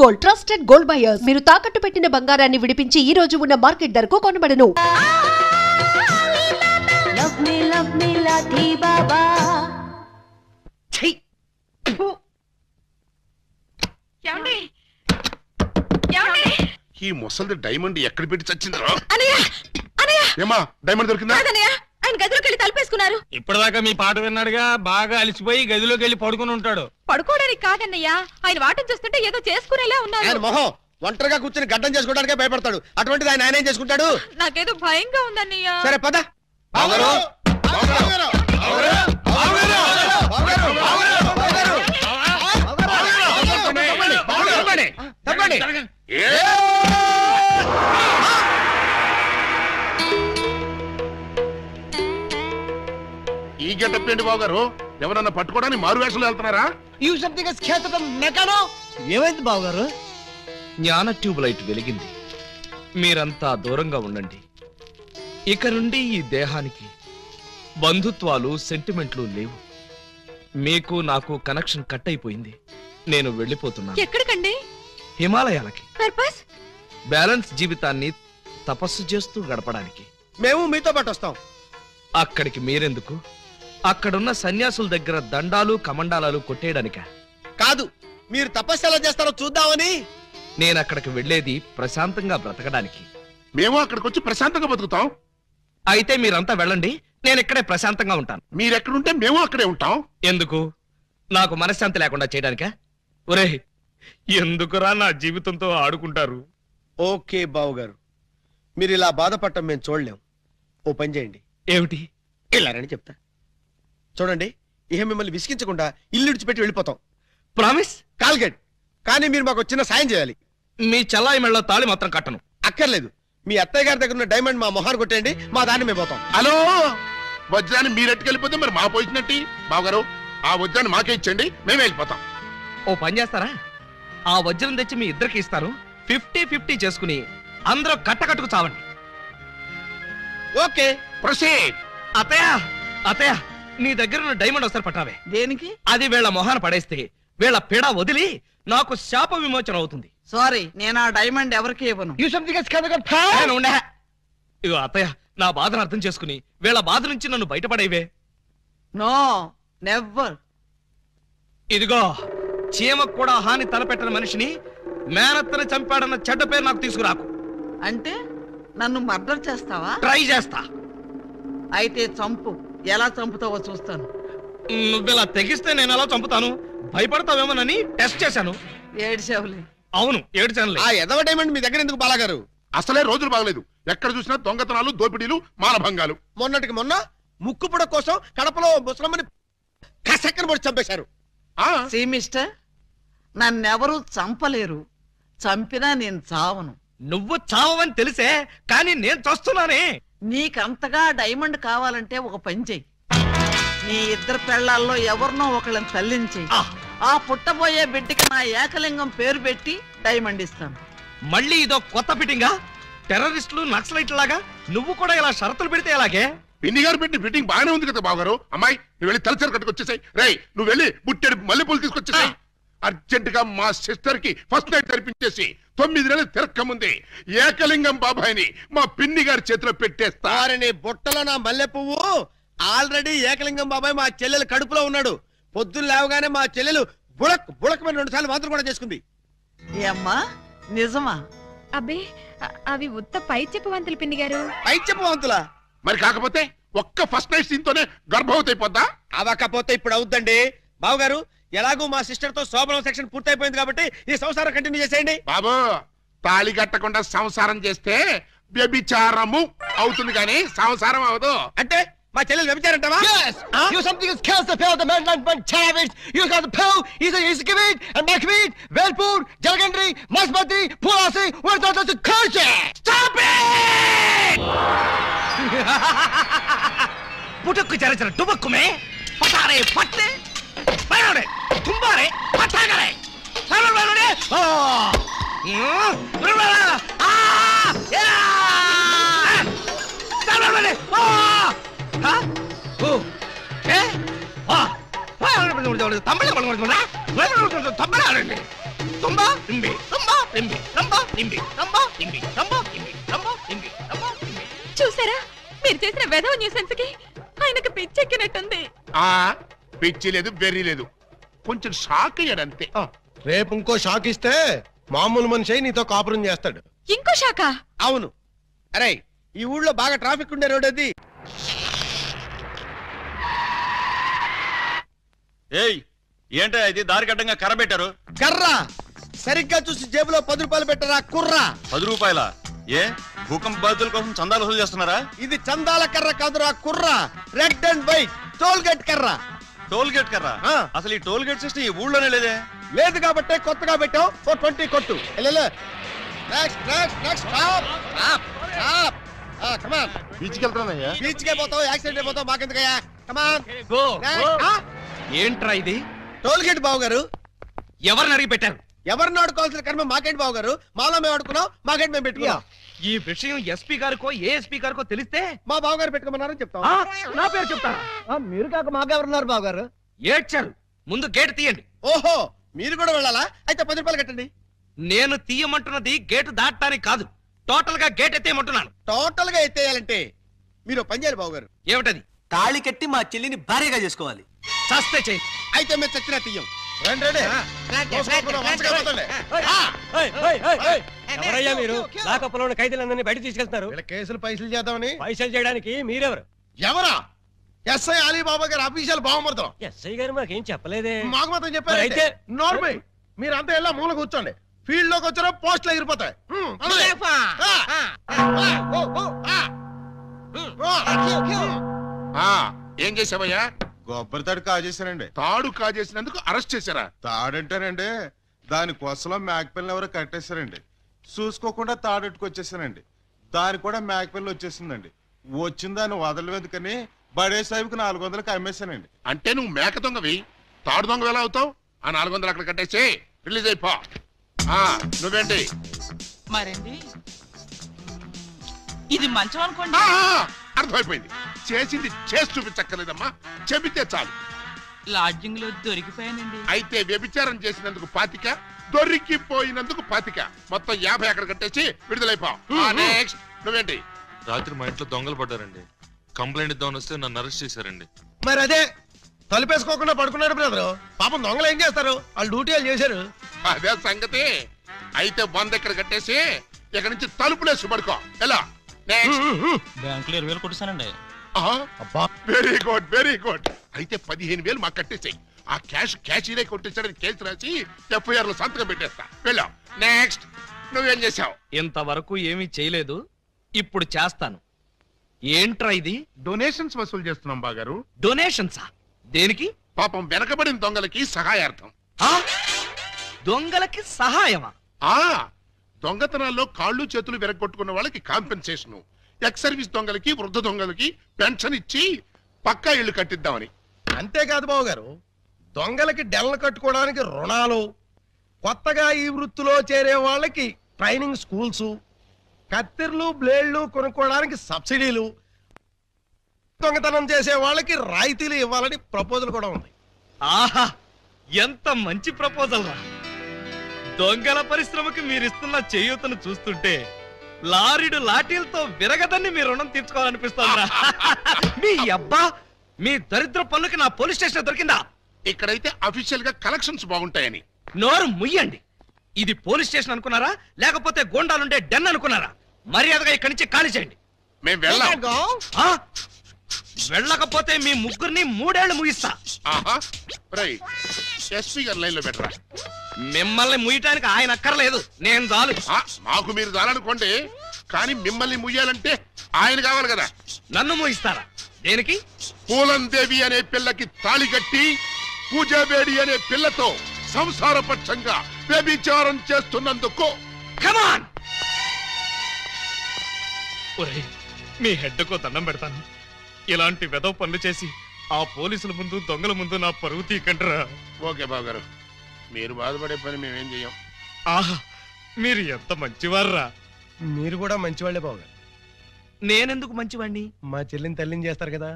Gold trusted gold buyers. మీరు తాకట్టు పెట్టిన బంగారాన్ని విడిపించి ఈ రోజు ఉన్న మార్కెట్ ధరకు కొనబడను. ఈ ముసలిది డైమండ్ ఎక్కడ పెట్టి చచ్చిందో. ఏమా డైమండ్ దొరికిందా? ఆయన గదిలోకి వెళ్ళి తలుపేసుకున్నారు. ఇప్పటిదాకా మీ పాట విన్నాడుగా, బాగా అలిసిపోయి గదిలోకి వెళ్ళి పడుకుని ఉంటాడు. పడుకోవడానికి కాదన్నయ్యా, ఆయన వాటం చూస్తుంటే ఏదో చేసుకునేలా ఉన్నారు. ఆయన మొహం ఒంటరిగా కూర్చొని గడ్డం చేసుకోవడానికే భయపడతాడు. అటువంటిది ఆయన ఏం చేసుకుంటాడు? నాకేదో భయంగా ఉందన్నయ్యా. సరే పద. ఈ గెటప్ ఏంటి బాబు గారు? ఎవరన్నా పట్టుకోవడానికి మారు వేషాలు వెళ్తున్నారా? ఏమైంది బాబు గారు? జ్ఞాన ట్యూబ్ లైట్ వెలిగింది. మీరంతా దూరంగా ఉండండి. ఇక నుండి ఈ దేహానికి బంధుత్వాలు, సెంటిమెంట్లు లేవు. మీకు నాకు కనెక్షన్ కట్ అయిపోయింది. నేను వెళ్ళిపోతున్నాను. ఎక్కడికండి? హిమాలయాలకి. పర్పస్? బ్యాలెన్స్ జీవితాన్ని తపస్సు చేస్తూ గడపడానికి. మేము మీతో పాటు వస్తాం. అక్కడికి మీరెందుకు? అక్కడున్న సన్యాసుల దగ్గర దండాలు కమండాలాలు కొట్టేయడానిక? కాదు, మీరు తపస్సు ఎలా చేస్తారో చూద్దామని. నేను అక్కడికి వెళ్లేది ప్రశాంతంగా బ్రతకడానికి. మేము అక్కడికి వచ్చి ప్రశాంతంగా బతుకుతాం. అయితే మీరంతా వెళ్ళండి, నేను ఇక్కడే ప్రశాంతంగా ఉంటాను. మీరెక్కడుంటే మేము అక్కడే ఉంటాం. ఎందుకు? నాకు మనశ్శాంతి లేకుండా చేయడానికా? ఒరే, ఎందుకురా నా జీవితంతో ఆడుకుంటారు? ఓకే బావు గారు, మీరు ఇలా బాధపడటం మేము చూడలేం. ఓ పని చేయండి. ఏమిటి? వెళ్ళారని చెప్తా. చూడండి, ఇహ మిమ్మల్ని విసిగించకుండా ఇల్లు విడిచిపెట్టి వెళ్ళిపోతాం. ప్రామిస్? కాల్గెట్. కానీ మీరు మాకు చిన్న సాయం చేయాలి. మీ చల్లాయి మెళ్ళ తాళి మాత్రం కట్టను. అక్కర్లేదు, మీ అత్తయ్య గారి దగ్గర ఉన్న డైమండ్ మా మొహాన్ని కొట్టేయండి, మా దాన్ని మేము పోతాం. హలో, వజ్రాన్ని మీరెట్టుకెళ్ళిపోతే మరి మా పోయినట్టి. బావగారు, ఆ వజ్రాన్ని మాకే ఇచ్చండి, మేమే వెళ్ళిపోతాం. ఓ పని చేస్తారా? ఆ వజ్రం తెచ్చి మీ ఇద్దరికి ఇస్తాను. 50-50 చేసుకుని అందరూ కట్టకట్టుకు చావండి. Okay, proceed. అత్తయ్య, అత్తయ్య, నీ దగ్గర ఉన్న డైమండ్ ఒకసారి పట్టావే. దేనికి? అది వీళ్ళ మొహాన పడేస్తే వీళ్ళ పీడ వదిలి నాకు శాప విమోచన అవుతుంది. సారీ, నేను ఆ డైమండ్ ఎవరికి ఇవ్వను. ఇగో అత్తయ్య, నా బాధను అర్థం చేసుకుని వీళ్ళ బాధ నుంచి నన్ను బయటపడేవే. No, never. ఇదిగో, చీమకు కూడా హాని తలపెట్టిన మనిషిని మేనత్తని చంపాడన్న చెడ్డ పేరు నాకు తీసుకురాకు. అంటే నన్ను మర్డర్ చేస్తావా? ట్రై చేస్తా. అయితే చంపు. ఎలా చంపుతావో చూస్తాను. నువ్వెలా తెగిస్తే నేను ఎలా చంపుతాను? భయపడతావేమోనని టెస్ట్ చేశాను. ఏడ్చావులే. అవును, ఏడ్చానులే. ఆ ఎదవ డైమండ్ మీ దగ్గర ఎందుకు బాలాగారు? అసలే రోజులు బాగలేదు. ఎక్కడ చూసినా దొంగతనాలు, దోపిడీలు, మానభంగాలు. మొన్నటికి మొన్న ముక్కుపుడ కోసం కడపలో ముసలమ్మని కసక్కన పొడి చంపేశారు. సీ మిస్టర్, నన్నెవరూ చంపలేరు. చంపినా నేను చావను. నువ్వు చావని తెలిసే, కానీ నేను చస్తున్నానే. నీకంతగా డైమండ్ కావాలంటే ఒక పని చెయ్యి. నీ ఇద్దరు పెళ్లాల్లో ఎవరినో ఒకళ్ళని తల్లించి ఆ పుట్టబోయే బిడ్డకి నా ఏకలింగం పేరు పెట్టి డైమండ్ ఇస్తాను. మళ్ళీ ఇదో కొత్త ఫిట్టింగా? టెర్రరిస్టులు, నక్సలైట్ లాగా నువ్వు కూడా ఇలా షరతులు పెడితే ఎలాగే? పిన్ని గారు పెట్టిన ఫిట్టింగ్ బాగానే ఉంది కదా బావగారు. అమ్మాయి, నువ్వు వెళ్ళి తలచరు కట్టుకొచ్చేసాయి. రేయ్, నువ్వు వెళ్ళి బుట్టెడు మల్లెపూలు తీసుకొచ్చేసాయి. అర్జెంట్ గా మా సిస్టర్ కి ఫస్ట్ నైట్ తెరిపించేసి 9 నెలలు తిరక్కముంది ఏకలింగం బాబాయిని మా పిన్ని గారి చేతిలో పెట్టేస్తా. బుట్టలో నా మల్లె పువ్వు ఆల్రెడీ ఏకలింగం బాబాయ్ మా చెల్లెలు కడుపులో ఉన్నాడు. పొద్దున్న లేవగానే మా చెల్లెలు బుడక్ బుడకమైన 2 సార్లు మాత్రం కూడా చేసుకుంది. ఏమ్మా, నిజమా? అబ్బే, అవి ఉత్త పై చెప్పవంతులు పిన్ని గారు. పై చెప్పవంతులా? మరి కాకపోతే ఒక్క ఫస్ట్ నైట్ సీన్ తోనే గర్భవతి అయిపోద్దా? అవకపోతే ఇప్పుడు అవుద్దండి. బావగారు, ఎలాగూ మా సిస్టర్ తో శోభనం సెక్షన్ పూర్తయిపోయింది కాబట్టి ఈ సంసారం కంటిన్యూ చేసేయండి. బాబు, తాళి కట్టకుండా సంసారం చేస్తే వ్యభిచారము అవుతుంది కానీ సంసారం అవదు. అంటే మా చెల్లెలు వ్యభిచారంటావా? You something is kills the pill, the man like one savage. You got the pill, he's give it, and back it, Velpur, Jalgandri, Masbati, Pulasi, where's the curse? Stop it! पुटक चले चले टुबक में पटारे पट्टे बैठे तुम्बारे पटा करे चलो बैठे ओ चलो बैठे ओ हाँ ओ क्या हाँ तमिल तमिल तमिल तुम्बा నింబి రంబో నింబి రంబో నింబి రంబో నింబి రంబో నింబి రంబో నింబి. చూసారా మీరు చేసిన వెధవ న్యూసెన్స్ కి ఆయనకు పిచ్చెక్కినట్టుంది. పిచ్చి లేదు బెర్రీ లేదు, కొంచెం షాక్ అయ్యాడు అంతే. రేపు ఇంకో షాక్ ఇస్తే మామూలు మనిషి అయి నీతో కాపురం చేస్తాడు. ఇంకో శాఖ. అవును. అరే ఈ ఊళ్ళో బాగా ట్రాఫిక్ ఉండే రోడ్ అది. ఏయ్ ఏంటో ఇది దారికి అడ్డంగా కర్ర పెట్టారు? కర్ర సరిగ్గా చూసి జేబులో 10 రూపాయలు పెట్టరా కుర్రా. 10 రూపాయల? ఏ భూకంప బాధితుల కోసం చందాలు వసూలు చేస్తున్నారా? ఇది చందాల కర్ర కాదురా కుర్రా, red and white toll gate కర్ర. టోల్ గేట్ కర్ర? అసలు ఈ టోల్ గేట్ సిస్టమ్ ఈ ఊళ్ళోనే లేదే. లేదు కాబట్టి కొత్తగా పెట్టావు. 20 కొట్టు. Next next next stop stop stop. Come on. బీచ్కి వెళ్తానయ్యా. బీచ్ కే పోతావు, యాక్సిడెంట్ అయిపోతావు, మాకెందుకయ్యా. కమాన్ గో ఏంట్రా ఇది? టోల్ గేట్ బావు గారు. ఎవరిని అడిగి పెట్టారు? ఎవరిని ఆడుకోవాల్సిన కర్మ మాకేంటి బావు గారు. మాలో మేము ఆడుకున్నాం, మాకేంటి మేము పెట్టుకున్నాం. ఈ విషయం ఎస్పీ గారికో ఏఎస్పీ గారికో తెలిస్తే మా బావగారు పెట్టుకోమన్నారని చెప్తాం. నా పేరు చెప్తారా? మీరు కాక మాకెవరున్నారు బాబు గారు? ఏడ్చారు. ముందు గేట్ తీయండి. ఓహో మీరు కూడా వెళ్ళాలా? అయితే 10 రూపాయలు కట్టండి. నేను తీయమంటున్నది గేటు దాటడానికి కాదు, టోటల్ గా గేట్ ఎత్తేయమంటున్నాను. టోటల్ గా ఎత్తేయాలంటే మీరు పని చేయాలి బావు గారు. ఏమిటది? తాళి కట్టి మా చెల్లిని భార్యగా చేసుకోవాలి. చస్తే చెయ్యి. అయితే మేము చచ్చినా తీయం. ఎవరయ్యా మీరు? లాకప్పులో ఉన్న ఖైదీలందరినీ బయట తీసుకెళ్తున్నారు. కేసులు పైసలు చేద్దామని. పైసలు చేయడానికి మీరెవరు? ఎవరా? ఎస్ఐ అలీబాబా గారు అఫీషియల్ బావమరుతాం. ఎస్ఐ గారు మాకేం చెప్పలేదే. మాకు మాత్రం చెప్పారు. అయితే నోర్మై మీరంతా ఎలా మూల కూర్చోండి. ఫీల్డ్ లోకి వచ్చారో పోస్టులు ఎగిరిపోతాయి. ఏం చేసావయ్యా? కొబ్బరి తాడు కాజేశారండి. తాడు కాజేసినందుకు అరెస్ట్ చేశారా? తాడంటారండి, దాని కొసలో మేకపిల్లని ఎవరో కట్టేశారండి. చూసుకోకుండా తాడెట్టుకొచ్చేసానండి. దాని కూడా మేకపిల్ల వచ్చేసిందండి. వచ్చిన దాన్ని వదలవేందుకని బడే సాహిబ్కి 400కి అమ్మేశానండి. అంటే నువ్వు మేక దొంగవి, తాడు దొంగ ఎలా అవుతావు? ఆ 400 అక్కడ కట్టేసి రిలీజ్ అయిపో. నువ్వేంటి? మరండి ఇది మంచం అనుకోండి. అర్థమైపోయింది. చేసింది చేసి చూపించక్కర్లేదమ్మా, చెబితే చాలు. లాడ్జింగ్ లో దొరికిపోయానండి. అయితే వ్యభిచారం చేసినందుకు 25, దొరికిపోయినందుకు 25, మొత్తం 50 అక్కడ కట్టేసి విడుదలైపో. నెక్స్ట్ నువ్వేంటి? రాత్రి మా ఇంట్లో దొంగలు పడ్డారండి. కంప్లైంట్ ఇద్దామని వస్తే నన్ను అరెస్ట్ చేశారండి. మరి అదే తలుపేసుకోకుండా పడుకున్నాడు బ్రదరు. పాపం దొంగలు ఏం చేస్తారు? వాళ్ళు డ్యూటీ వాళ్ళు చేశారు. అదే సంగతి. అయితే 100 ఇక్కడ కట్టేసి ఇక్కడ నుంచి తలుపులేసి పడుకో. ఎలా? బ్యాంకులో 20,000 కొట్టిస్తానండి. Very good very good. అయితే 15,000 మాకు కట్టేసాయి. ఆ క్యాషీలే కొట్టేసాడని కేసు రాసి FIR లో సంతకం పెట్టేస్తా. వెళ్ళావు. నెక్స్ట్ నువ్వేం చేసావు? ఇంతవరకు ఏమీ చేయలేదు, ఇప్పుడు చేస్తాను. ఏంట్రా ఇది? డొనేషన్స్ వసూలు చేస్తున్నాం బాగారు. డొనేషన్సా? దేనికి? పాపం వెనకబడిన దొంగలకి సహాయార్థం. దొంగలకి సహాయమా? దొంగతనాల్లో కాళ్ళు చేతులు విరగొట్టుకున్న వాళ్ళకి కాంపెన్సేషన్, ఎక్స్ సర్వీస్ దొంగలకి వృద్ధ దొంగలకి పెన్షన్ ఇచ్చి పక్కా ఇళ్లు కట్టిద్దామని. అంతేకాదు బాబు గారు, దొంగలకి డెల్లు కట్టుకోవడానికి రుణాలు, కొత్తగా ఈ వృత్తిలో చేరే వాళ్ళకి ట్రైనింగ్ స్కూల్స్, కత్తిర్లు బ్లేడ్లు కొనుక్కోవడానికి సబ్సిడీలు, దొంగతనం చేసే వాళ్ళకి రాయితీలు ఇవ్వాలని ప్రపోజల్ కూడా ఉంది. ఆహా, ఎంత మంచి ప్రపోజల్ రా! దొంగల పరిశ్రమకి మీరిస్తున్న చేయూతను చూస్తుంటే లారీడు లాఠీలతో విరగదని మీ రుణం తీర్చుకోవాలనిపిస్తుందా? మీ అబ్బా, మీ దరిద్ర పనులకి నా పోలీస్ స్టేషన్ దొరికిందా? ఇక్కడైతే అఫీషియల్ గా కలెక్షన్స్ బాగుంటాయని. నోరు ముయ్యండి. ఇది పోలీస్ స్టేషన్ అనుకున్నారా, లేకపోతే గోండాలుండే డెన్ అనుకున్నారా? మర్యాదగా ఇక్కడి నుంచి ఖాళీ చేయండి. మేము వెళ్ళాం. వెళ్ళకపోతే మీ ముగ్గురిని 3 ఏళ్లు ముగిస్తా. ఎస్పీ గారు లైన్ లో పెట్టరా. మిమ్మల్ని ముయ్యటానికి ఆయన అక్కర్లేదు, నేను చాలు. మాకు మీరు చాలనుకోండి, కానీ మిమ్మల్ని ముయ్యాలంటే ఆయన కావాలి కదా. నన్ను ముయిస్తారా? దేనికి? పూలందేవి అనే పిల్లకి తాళి కట్టి పూజాబేడి అనే పిల్లతో సంసారపక్షంగా వ్యభిచారం చేస్తున్నందుకు. కమాన్! మీ హెడ్కో దండం పెడతాను. ఇలాంటి వెదవ పనులు చేసి ఆ పోలీసుల ముందు దొంగల ముందు నా పరువు తీకంటరా. ఓకే బాబు గారు, మీరు బాధపడే పని మేమేం చెయ్యం. ఆహా, మీరు ఎంత మంచివారా. మీరు కూడా మంచివాళ్లే బాబు గారు. నేనెందుకు మంచివాణ్ణి? మా చెల్లిని తల్లిని చేస్తారు కదా.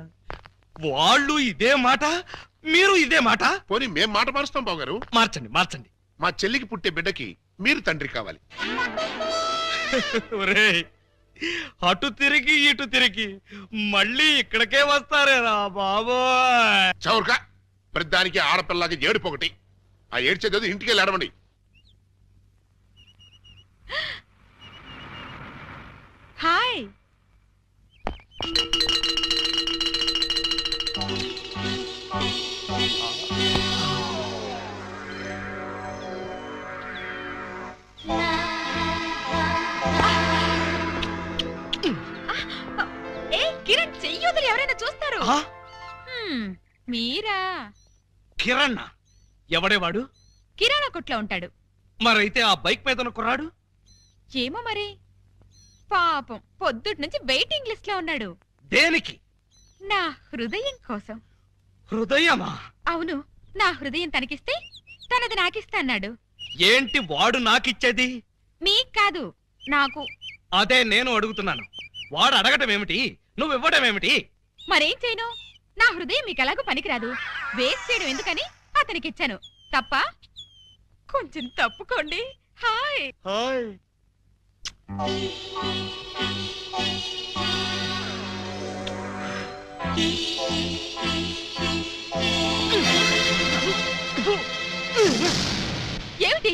వాళ్ళు ఇదే మాట, మీరు ఇదే మాట. పోనీ మేం మాట మారుస్తాం బాబు గారు. మార్చండి మార్చండి. మా చెల్లికి పుట్టే బిడ్డకి మీరు తండ్రి కావాలి. ఒరేయ్, అటు తిరిగి ఇటు తిరిగి మళ్ళీ ఇక్కడికే వస్తారేరా బాబో. చౌరక ప్రతిదానికి ఆడపిల్లకి ఏడుపు ఒకటి. ఆ ఏడ్చేది ఇంటికి వెళ్ళి ఆడమండి. హాయ్. కిరణ్ చెయ్యొదులు ఎవరైనా చూస్తారు. మీరా? కిరణ్ ఎవడేవాడు? కిరాణా కొట్లో ఉంటాడు. మరైతే ఆ బైక్ మీద కుర్రాడు? ఏమో మరి, పాపం పొద్దుటి నుంచి వెయిటింగ్ లిస్ట్ లో ఉన్నాడు. దేనికి? నా హృదయం కోసం. హృదయమా? అవును, నా హృదయం తనకిస్తే తనది నాకిస్తా అన్నాడు. ఏంటి వాడు నాకిచ్చేది? మీకు కాదు, నాకు. అదే నేను అడుగుతున్నాను. వాడు అడగటం ఏమిటి, నువ్వు ఇవ్వడం ఏమిటి? మరేం చేయను, నా హృదయం మీకు ఎలాగో పనికిరాదు. వేస్ట్ చేయడం ఎందుకని అతనికిచ్చాను. తప్ప? కొంచెం తప్పుకోండి. హాయ్. హాయ్. ఏమిటి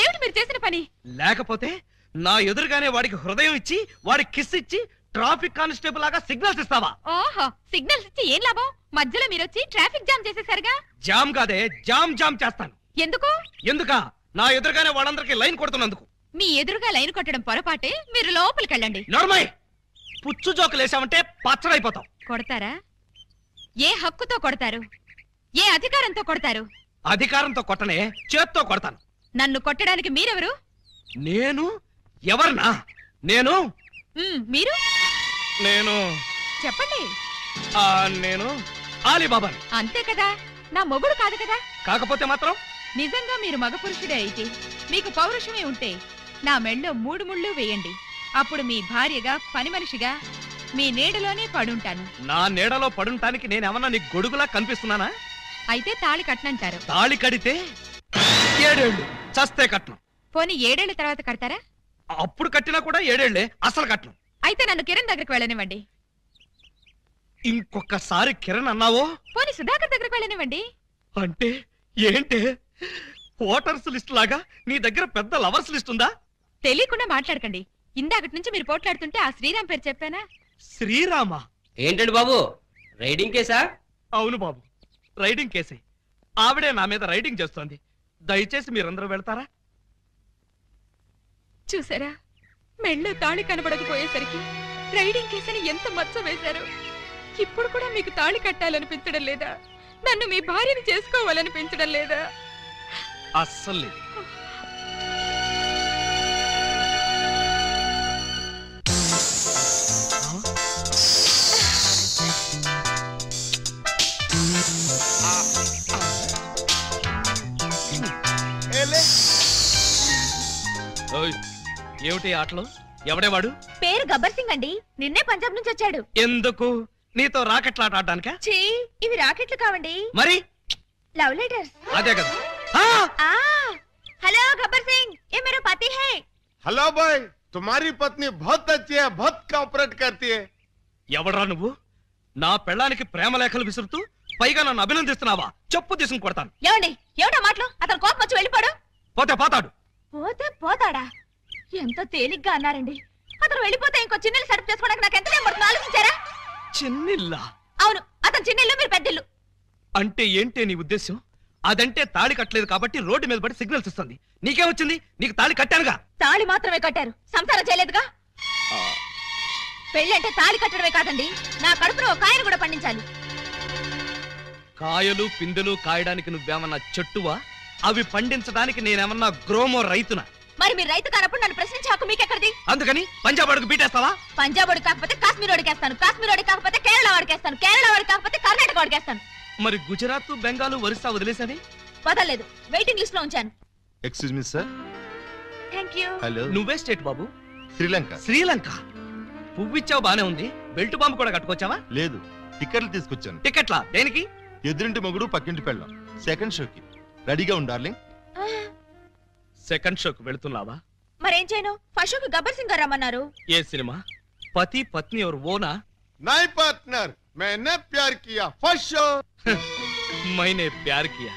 ఏమిటి మీరు చేసిన పని? లేకపోతే నా ఎదురుగానే వాడికి హృదయం ఇచ్చి వాడి కిస్ ఇచ్చి ట్రాఫిక్ కానిస్టేబుల్ లాగా సిగ్నల్స్ ఇస్తావా? ఓహో, సిగ్నల్స్ ఇచ్చి ఏం లాభం? మధ్యలో మీరొచ్చి ట్రాఫిక్ జామ్ చేసేసరిగా. జామ్ కాదే, జామ్ జామ్ చేస్తాను. ఎందుకు? ఎందుకా? నా ఎదురుగానే వాళ్ళందరికీ లైన్ కొడుతున్నందుకు. మీ ఎదురుగా లైన్ కొట్టడం పొరపాటే. మీరు లోపలికి వెళ్ళండి. నోర్మై, పుచ్చు జోకులేసామంటే పచ్చడైపోతాం. కొడతారా? ఏ హక్కుతో కొడతారు? ఏ అధికారంతో కొడతారు? అధికారంతో కొట్టనే, చేత్తో కొడతాను. నన్ను కొట్టడానికి మీరెవరు? నేను ఎవరినా? నేను మీరు నేను చెప్పండి. నేను ఆలీబాబాని. అంతే కదా, నా మొగుడు కాదు కదా. కాకపోతే మాత్రం నిజంగా మీరు మగ పురుషుడే అయితే, మీకు పౌరుషమే ఉంటే నా మెళ్ళో 3 ముళ్ళు వేయండి. అప్పుడు మీ భార్యగా, పని మనిషిగా మీ నీడలోనే పడుంటాను. నా నీడలో పడుంటానికి నేనేమన్నా నీకు గొడుగులా కనిపిస్తున్నానా? అయితే తాళి కట్నంటారు. తాళి కడితే 7 ఏళ్ళు, చస్తే కట్నం. పోనీ 7 ఏళ్ల తర్వాత కడతారా? అప్పుడు కట్టినా కూడా 7 ఏళ్లే, అసలు కట్నం. అయితే నన్ను కిరణ్ దగ్గరికి వెళ్ళనివ్వండి. ఇంకొకసారి కిరణ్ అన్నావో? పోనీ సుధాకర్ దగ్గరికి వెళ్ళనివ్వండి. అంటే ఏంటే, ఓటర్స్ లిస్ట్ లాగా నీ దగ్గర పెద్ద లవర్స్ లిస్ట్ ఉందా? తెలియకుండా మాట్లాడకండి. ఇందాకటి నుంచి మీరు పోట్లాడుతుంటే ఆ శ్రీరామ్ పేరు చెప్పానా? శ్రీరామా? ఏంటండి బాబు, రైడింగ్ కేసా? అవును బాబు, రైడింగ్ కేసే. ఆవిడే నా మీద రైడింగ్ చేస్తోంది. దయచేసి మీరందరూ వెళ్తారా? చూసారా, మెళ్ళో తాళి కనబడకపోయేసరికి రైడింగ్ కేసని ఎంత మచ్చ వేశారు. ఇప్పుడు కూడా మీకు తాళి కట్టాలనిపించడం లేదా? నన్ను మీ భార్యను చేసుకోవాలనిపించడం లేదా? అస్సలు లేదు. ఏమిటి ఆటలు? ఎవడేవాడు? పేరు గబ్బర్ సింగ్ అండి. నిన్నే పంజాబ్ నుంచి వచ్చాడు. ఎందుకు? నీతో రాకెట్లాట ఆడడానికా? ఛీ, ఇవి రాకెట్లు కావండి, మరి లవ్ లెటర్స్. అదే కదా. हेलो गब्बर सिंह, ये मेरा पति है। हेलो भाई, तुम्हारी पत्नी बहुत अच्छी है, बहुत कोऑपरेट करती है। ఎవడరా నువ్వు? నా పెళ్ళానికి ప్రేమ లేఖలు విసురుతూ పైగా నన్ను అభినందిస్తున్నావా? చెప్పు తీసుకుని కొడతాను. ఏమండి, ఏమిటా మాటలు? అతను కోపం వచ్చి వెళ్ళిపోడు. పోతే పోతాడు. పోతే పోతాడా? ఎంతో తేలిగ్గా అన్నారండి. అతను వెళ్ళిపోతే ఇంకో చిన్నెల్లు సెటప్ చేసుకోవడానికి నాకు ఎంత టైం పడుతుందో ఆలోచించారా? చిన్నిల్లా? అవును, అతను చిన్నెల్లు, మీరు పెద్దిల్లు. అంటే ఏంటే నీ ఉద్దేశం? అదంటే తాళి కట్టలేదు కాబట్టి రోడ్డు మీద పడి సిగ్నల్స్ ఇస్తుంది. నీకేమొచ్చింది? నీకు తాళి కట్టానుగా. తాళి మాత్రమే కట్టారు, సంసారం చేయలేదుగా. పెళ్ళి అంటే తాళి కట్టడమే కాదండి, నా కడుపులో ఒక కాయను కూడా పండించాలి. కాయలు పిందెలు కాయడానికి నువ్వేమన్నా చెట్టువా? అవి పండించడానికి నేనేమన్నా గ్రోమో రైతునా? మరి మీరు రైతు కానప్పుడు నన్ను ప్రశ్నించే హక్కు మీకెక్కడిది? అందుకని పంజాబ్ అడుగు బీటేస్తావా? పంజాబ్ వాడికి కాకపోతే కాశ్మీర్ వాడికి వేస్తాను, కాశ్మీర్ వాడికి కాకపోతే కేరళ వాడికి వేస్తాను, కేరళ వాడికి కాకపోతే కర్ణాటక వాడికి వేస్తాను. మరి గుజరాత్, బెంగాల్, ఒరిస్సా వదిలేసని? వదలలేదు, వెయిటింగ్ లిస్ట్ లో ఉంచాను. Excuse me sir. Thank you. Hello. నువ్వే స్టేట్ బాబు? శ్రీలంక. శ్రీలంక? పువ్విచ్చావు బానే ఉంది, బెల్ట్ బాంబు కూడా కట్టుకొచ్చావా? లేదు, టికెట్లు తీసుకొచ్చాను. టికెట్లా? దేనికి? ఎదురింటి మొగుడు పక్కింటి పెళ్ళం, సెకండ్ షోకి. రెడీగా ఉండాలి. సెకండ్ షోకి వెళుతున్నావా? మరేం చేయను? ఫస్ట్ షోకి గబ్బర్ సింగ్ గారు రమ్మన్నారు. ఏ సినిమా? పతి పత్ని और वो ना? నై పార్ట్నర్ मैंने प्यार किया फर्स्ट शो मैंने प्यार किया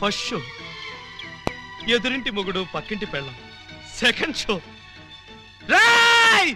ఫస్ట్ షో. ఎదురింటి మొగుడు పక్కింటి పెళ్ళం. Second show. రాయ్!